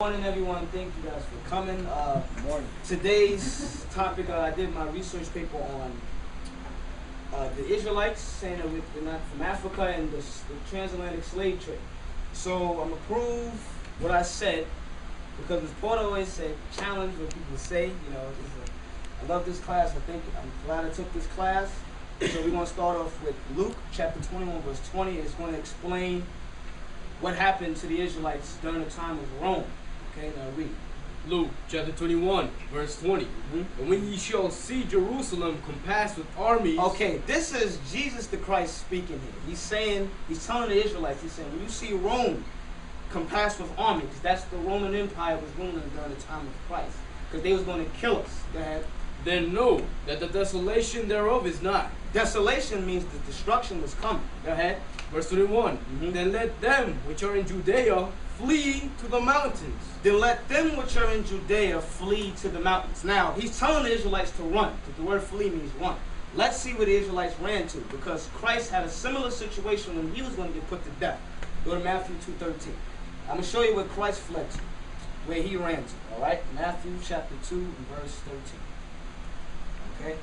Morning, everyone. Thank you guys for coming. Morning. Today's topic, I did my research paper on the Israelites, saying that they're not from Africa, and the transatlantic slave trade. So I'm going to prove what I said, because as Porter always said, challenge what people say. You know, I love this class. I'm glad I took this class. So we're going to start off with Luke chapter 21, verse 20. It's going to explain what happened to the Israelites during the time of Rome. Okay, now read. Luke chapter 21, verse 20. And when ye shall see Jerusalem compassed with armies. Okay, this is Jesus the Christ speaking here. He's telling the Israelites, he's saying, when you see Rome compassed with armies, that's the Roman Empire was ruling during the time of Christ, because they was going to kill us. Go ahead. Then know that the desolation thereof is nigh. Desolation means the destruction was coming. Go ahead. Verse 21. Then let them which are in Judea flee to the mountains. Then let them which are in Judea flee to the mountains. Now, he's telling the Israelites to run, because the word flee means run. Let's see where the Israelites ran to, because Christ had a similar situation when he was going to get put to death. Go to Matthew 2:13. I'm going to show you where Christ fled to, where he ran to. All right? Matthew chapter 2 and verse 13. Okay?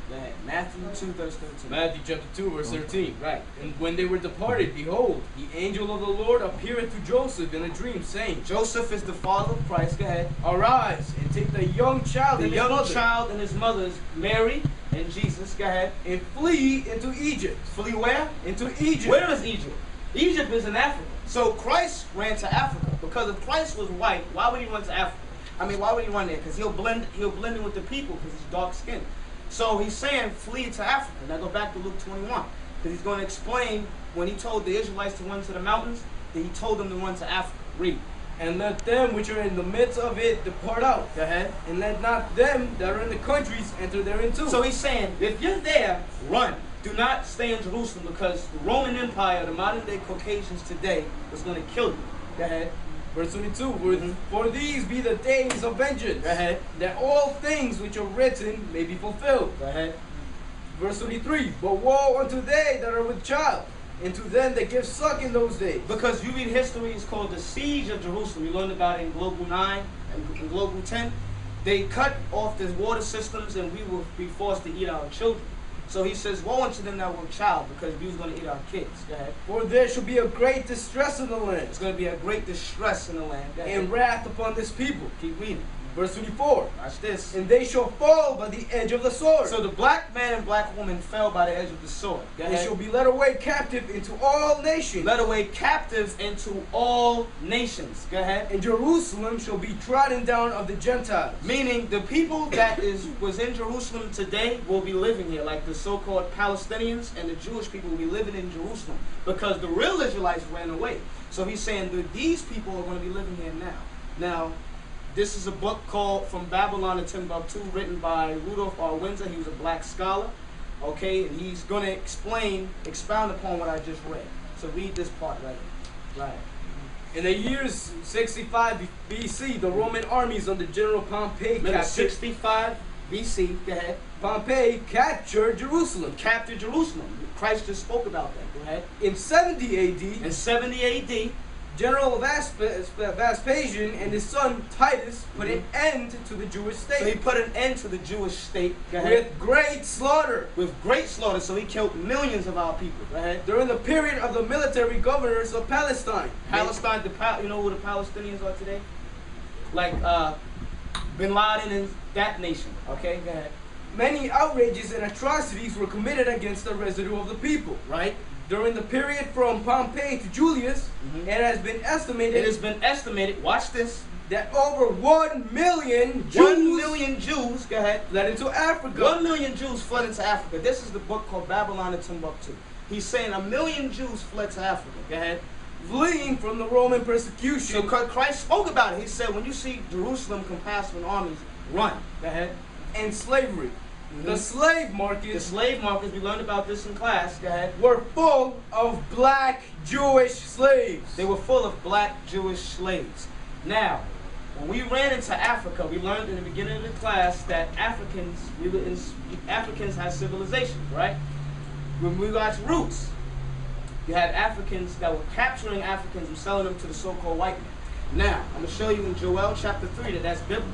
Go ahead. Matthew 2, verse 13. Matthew chapter 2, verse 13. Right. And when they were departed, behold, the angel of the Lord appeared to Joseph in a dream, saying, Joseph is the father of Christ. Go ahead. Arise, and take the young child and his mother, child and his mother's Mary and Jesus. Go ahead. and flee into Egypt. Flee where? Into Egypt. Where is Egypt? Egypt is in Africa. So Christ ran to Africa, because if Christ was white, why would he run to Africa? I mean, why would he run there? Because he'll blend in with the people, because he's dark skinned. So he's saying flee to Africa. Now go back to Luke 21, because he's going to explain when he told the Israelites to run to the mountains, that he told them to run to Africa. Read. And let them which are in the midst of it depart out. Go ahead. And let not them that are in the countries enter therein too. So he's saying, if you're there, run. Do not stay in Jerusalem, because the Roman Empire, the modern day Caucasians today, was going to kill you. Go ahead. Verse 22, For these be the days of vengeance, Go ahead. that all things which are written may be fulfilled. Go ahead. Verse 23, But woe unto they that are with child, and to them that give suck in those days. Because you read history, it's called the Siege of Jerusalem. You learned about it in Global 9 and in Global 10. They cut off the water systems, and we will be forced to eat our children. So he says, woe unto them that were child, because we was going to eat our kids. Go ahead. For there shall be a great distress in the land, It's going to be a great distress in the land. Go ahead. and wrath upon this people. Keep reading. Verse 24, Watch this. And they shall fall by the edge of the sword. So the black man and black woman fell by the edge of the sword. Go They ahead. shall be led away captive into all nations. Led away captive into all nations. Go ahead. And Jerusalem shall be trodden down of the Gentiles. Meaning the people that was in Jerusalem today will be living here, like the so-called Palestinians and the Jewish people will be living in Jerusalem, because the real Israelites ran away. So he's saying that these people are going to be living here now. Now, this is a book called From Babylon to Timbuktu, written by Rudolph R. Windsor. He was a black scholar. Okay, and he's going to expound upon what I just read. So read this part right here. Right. In the years 65 BC, the Roman armies under General Pompey Remember, 65 BC, go ahead. Pompey captured Jerusalem. Captured Jerusalem. Christ just spoke about that. Go ahead. In 70 AD, In 70 AD, General Vespasian and his son Titus put an end to the Jewish so he state put an end to the Jewish state. Go ahead. with great slaughter. With great slaughter, so he killed millions of our people. Go ahead. During the period of the military governors of Palestine. Palestine, you know who the Palestinians are today? Like Bin Laden and that nation. Okay, go ahead. Many outrages and atrocities were committed against the residue of the people. Right? During the period from Pompey to Julius, it has been estimated, watch this, that over 1 million Jews 1 million Jews, go ahead, fled into Africa. 1 million Jews fled into Africa. This is the book called Babylon and Timbuktu. He's saying 1 million Jews fled to Africa. Go ahead. Fleeing from the Roman persecution. So Christ spoke about it. He said, when you see Jerusalem compassed with armies, run. Go ahead. And slavery. The slave market. The slave markets, we learned about this in class. Go ahead. Were full of black Jewish slaves. They were full of black Jewish slaves. Now, when we ran into Africa, we learned in the beginning of the class that Africans had civilization, right? When we got roots, you had Africans that were capturing Africans and selling them to the so-called white man. Now, I'm going to show you in Joel chapter 3 that that's biblical.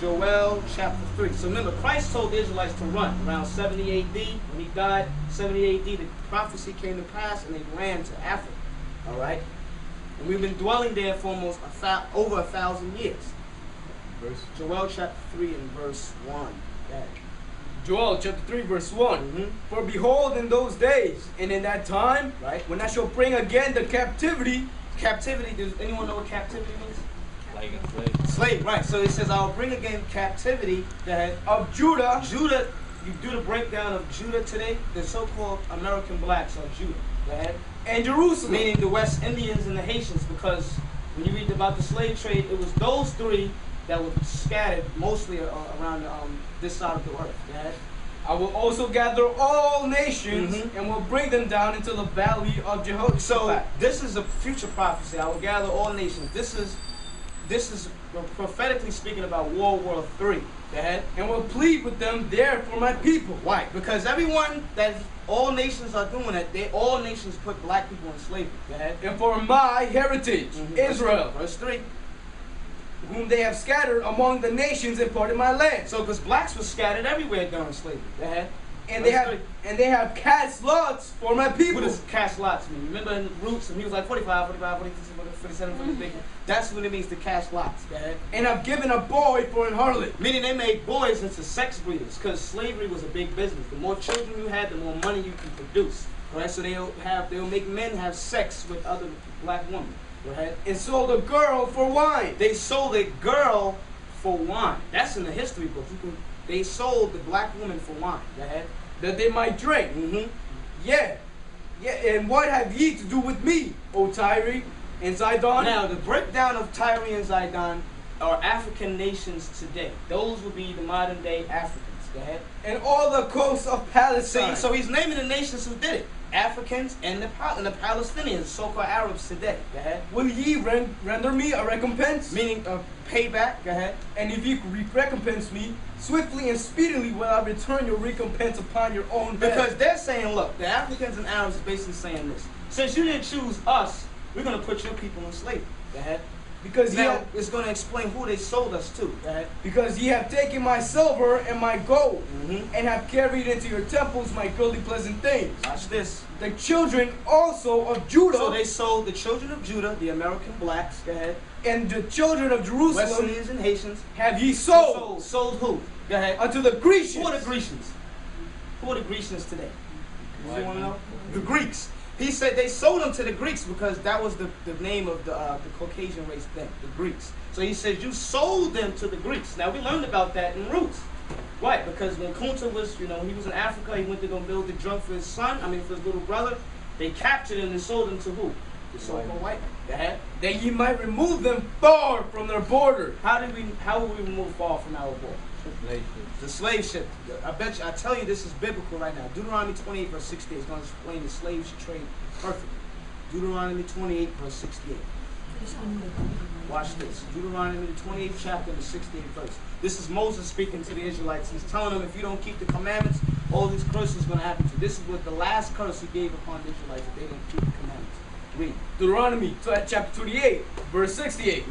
Joel chapter 3. So remember, Christ told the Israelites to run around 70 AD. When he died, 70 AD, the prophecy came to pass and they ran to Africa. All right? And we've been dwelling there for almost over 1,000 years. Joel chapter 3 and verse 1. Yeah. Joel chapter 3 verse 1. For behold, in those days and in that time, right, when I shall bring again the captivity. Captivity, does anyone know what captivity means? Like a slave. Slave, right. So it says, I'll bring again captivity that of Judah. Judah, you do the breakdown of Judah today, the so-called American blacks are Judah. Go ahead. And Jerusalem. Meaning the West Indians and the Haitians, because when you read about the slave trade, it was those three that were scattered mostly around this side of the earth. Go ahead. I will also gather all nations and will bring them down into the valley of Jehoshaphat. So this is a future prophecy. I will gather all nations. This is prophetically speaking about World War III. Go ahead. And will plead with them there for my people. Why? Because everyone that all nations are doing it, all nations put black people in slavery. Go ahead. And for my heritage, Israel. Verse 3. Whom they have scattered among the nations and parted my land. So, because blacks were scattered everywhere during slavery. Go ahead. And they have cast lots for my people. What does cast lots mean? Remember in Roots, and he was like 45, 45, 47, 46. That's what it means to cast lots. Go ahead. And I've given a boy for an harlot. Meaning they made boys into sex breeders, because slavery was a big business. The more children you had, the more money you can produce. Right? So they'll make men have sex with other black women. Go ahead. And sold a girl for wine. They sold a girl for wine. That's in the history books. They sold the black woman for wine. Go ahead. That they might drink. Yeah. And what have ye to do with me, O Tyre and Zidon? Now, the breakdown of Tyre and Zidon are African nations today. Those would be the modern day Africans. Go ahead. And all the coasts of Palestine. See, so he's naming the nations who did it. Africans and the Palestinians, so-called Arabs today. Go ahead. Will ye render me a recompense? Meaning a payback. Go ahead. And if ye recompense me, swiftly and speedily will I return your recompense upon your own head. Because they're saying, look, the Africans and Arabs is basically saying this. Since you didn't choose us, we're going to put your people in slavery. Go ahead. Because now, it's going to explain who they sold us to. Go ahead. Because ye have taken my silver and my gold, and have carried into your temples my goodly pleasant things. Watch this. The children also of Judah. So they sold the children of Judah, the American blacks. Go ahead. And the children of Jerusalem, West Indians and Haitians, have ye sold. Sold who? Go ahead. Unto the Grecians. Who are the Grecians? Who are the Grecians today? You want to know? The Greeks. He said they sold them to the Greeks because that was the name of the Caucasian race then, the Greeks. So he said you sold them to the Greeks. Now we learned about that in Roots. Why? Because when Kunta was, he was in Africa, he went to go build the drum for his son, for his little brother. They captured him and sold him to who? The so-called white man. That ye might remove them far from their border. How will we remove far from our border? The slave ship. I tell you this is biblical right now. Deuteronomy 28 verse 68 is going to explain the slave trade perfectly. Deuteronomy 28 verse 68. Watch this. Deuteronomy the 28th chapter, the 68th verse. This is Moses speaking to the Israelites. He's telling them if you don't keep the commandments, all these curses are going to happen to you. This is what the last curse he gave upon the Israelites if they didn't keep the commandments. Read. Deuteronomy chapter 28 verse 68.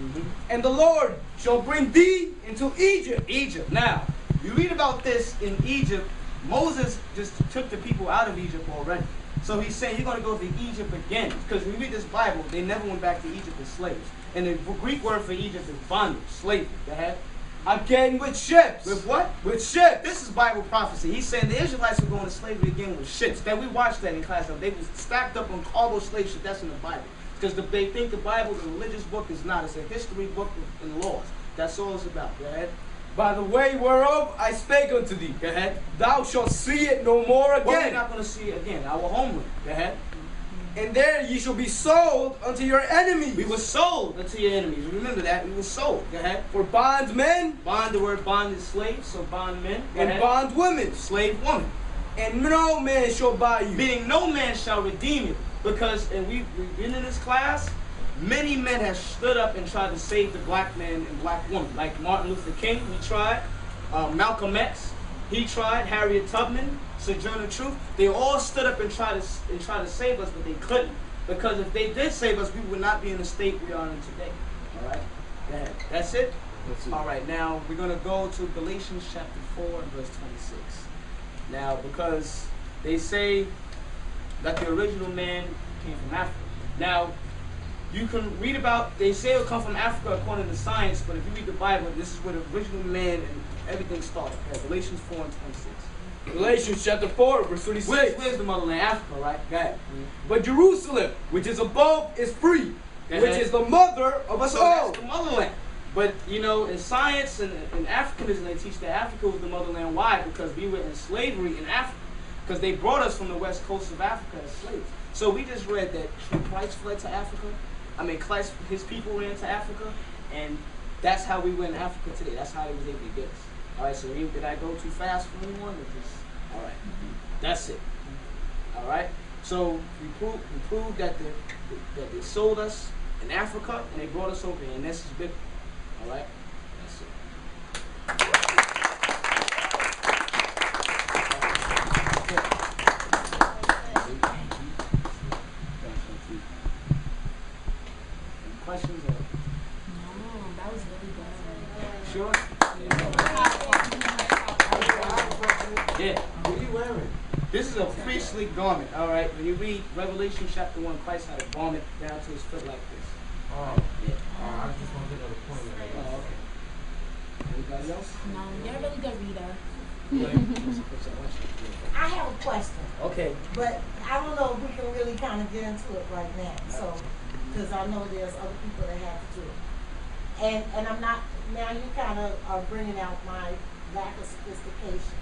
And the Lord shall bring thee into Egypt. Egypt. Now, you read about this in Egypt. Moses just took the people out of Egypt already. So he's saying you're going to go to Egypt again. Because when you read this Bible, they never went back to Egypt as slaves. And the Greek word for Egypt is bondage, slavery. Go ahead. Again with ships. With what? With ships. This is Bible prophecy. He's saying the Israelites were going to slavery again with ships. That we watched that in class. They was stacked up on cargo slave ships. That's in the Bible. Because they think the Bible, the religious book, is not. It's a history book and laws. That's all it's about. Go ahead. By the way whereof I spake unto thee. Go ahead. Thou shalt see it no more again. Well, we're not going to see it again. Our homeland. Go ahead. And there ye shall be sold unto your enemies. We were sold unto your enemies. Remember that. We were sold. Go ahead. For bondmen. Bond, the word bond is slave. So bondmen. And bondwomen. Slave woman. And no man shall buy you. Meaning no man shall redeem you. Because, and we've been in this class, many men have stood up and tried to save the black man and black woman. Like Martin Luther King, he tried. Malcolm X, he tried. Harriet Tubman, Sojourner Truth. They all stood up and tried to save us, but they couldn't. Because if they did save us, we would not be in the state we are in today. All right. Go ahead. That's it. That's it. All right. Now we're gonna go to Galatians chapter 4 and verse 26. Now, because they say that the original man came from Africa. Now, you can read about, they say it'll come from Africa according to science, but if you read the Bible, this is where the original man and everything started. Okay? Galatians 4 and 26. Galatians chapter 4, verse 26. Where's the motherland? Africa, right? Go ahead. But Jerusalem, which is above, is free, Go which ahead. is the mother of us So all. that's the motherland. But, you know, in science and in Africanism, they teach that Africa was the motherland. Why? Because we were in slavery in Africa. Because they brought us from the west coast of Africa as slaves. So we just read that Christ fled to Africa. I mean, Christ, his people ran to Africa. And that's how we were in Africa today. That's how they was able to get us. All right, so did I go too fast for anyone? All right, that's it. All right, so we proved that they sold us in Africa and they brought us over here, and this is big. All right, that's it. Any questions? Or? No, that was really good. Sure. Yeah. What are you wearing? This is a priestly garment, all right? When you read Revelation chapter 1, Christ had a garment down to his foot like this. Oh, Yeah. I just want to get another point. Oh, okay. Anybody else? No, you're a really good reader. I have a question, Okay. but I don't know if we can really kind of get into it right now. So, because I know there's other people that have to do it. And I'm not, now you kind of are bringing out my lack of sophistication.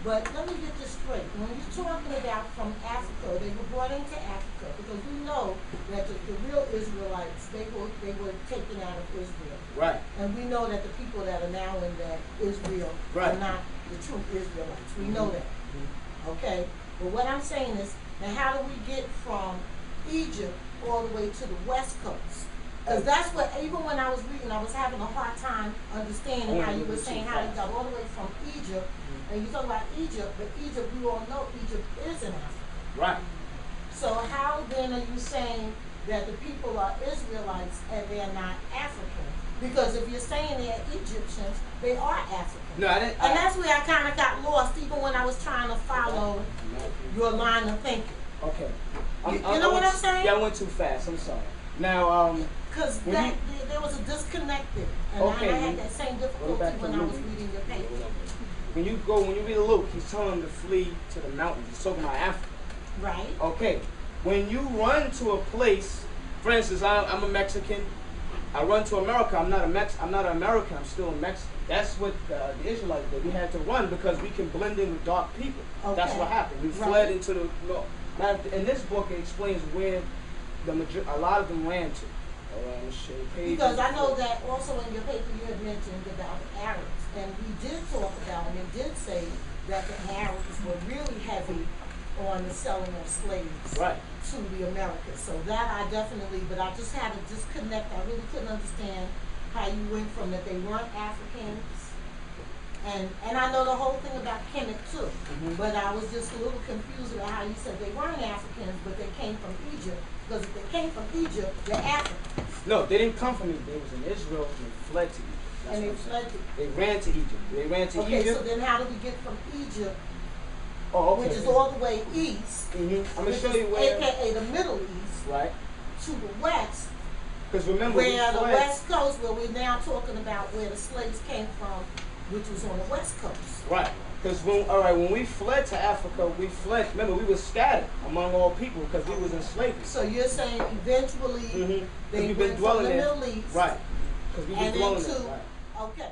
But let me get this straight. When you're talking about from Africa, they were brought into Africa because we know that the real Israelites, they were taken out of Israel. Right. And we know that the people that are now in that Israel Right. are not the true Israelites. We know that. Okay? But what I'm saying is, now how do we get from Egypt all the way to the West Coast? Because that's what, even when I was reading, I was having a hard time understanding how you were saying how they got all the way from Egypt. And you talk about Egypt, but Egypt, we all know Egypt is in Africa. Right. So how then are you saying that the people are Israelites and they're not African? Because if you're saying they're Egyptians, they are African. No, I didn't. And that's where I kind of got lost, even when I was trying to follow your line of thinking. Okay. You know what I'm saying? Yeah, I went too fast. I'm sorry. Now, Because When there was a disconnect there. And Okay, I had that same difficulty back to when I was Luke. reading your paper. when you read Luke, he's telling them to flee to the mountains. He's talking about Africa. Right? Okay. When you run to a place, for instance, I'm a Mexican. I run to America. I'm not an American. I'm still a Mexican. That's what the Israelites did. We had to run because we can blend in with dark people. That's Okay. what happened. We Right. fled into the north. Now, in this book, it explains where a lot of them ran to. All right, let's show you pages. Because I know that also in your paper you had mentioned about the Arabs. And we did talk about, and they did say that the Arabs were really heavy on the selling of slaves Right. to the Americas. So that I definitely, but I just had to disconnect. I really couldn't understand how you went from that they weren't Africans. And I know the whole thing about Kemet too. But I was just a little confused about how you said they weren't Africans, but they came from Egypt. Because if they came from Egypt, they're Africans. No, they didn't come from Egypt. They was in Israel and they fled to Egypt. That's And they what I'm fled saying. to They ran to Egypt. They ran to Okay, Egypt. so then how do we get from Egypt, Oh, okay. which is all the way east, I'm gonna which show is you where. AKA the Middle East, Right. to the west, Because remember, we where the fled. West Coast, where we're now talking about where the slaves came from, which was on the West Coast. Right. Because when we fled to Africa, we fled. Remember, we were scattered among all people because we was in slavery. So you're saying eventually Mhm. they We've been went from dwelling the there. Middle East, Right. Because we've been and then dwelling there. to, Right. okay,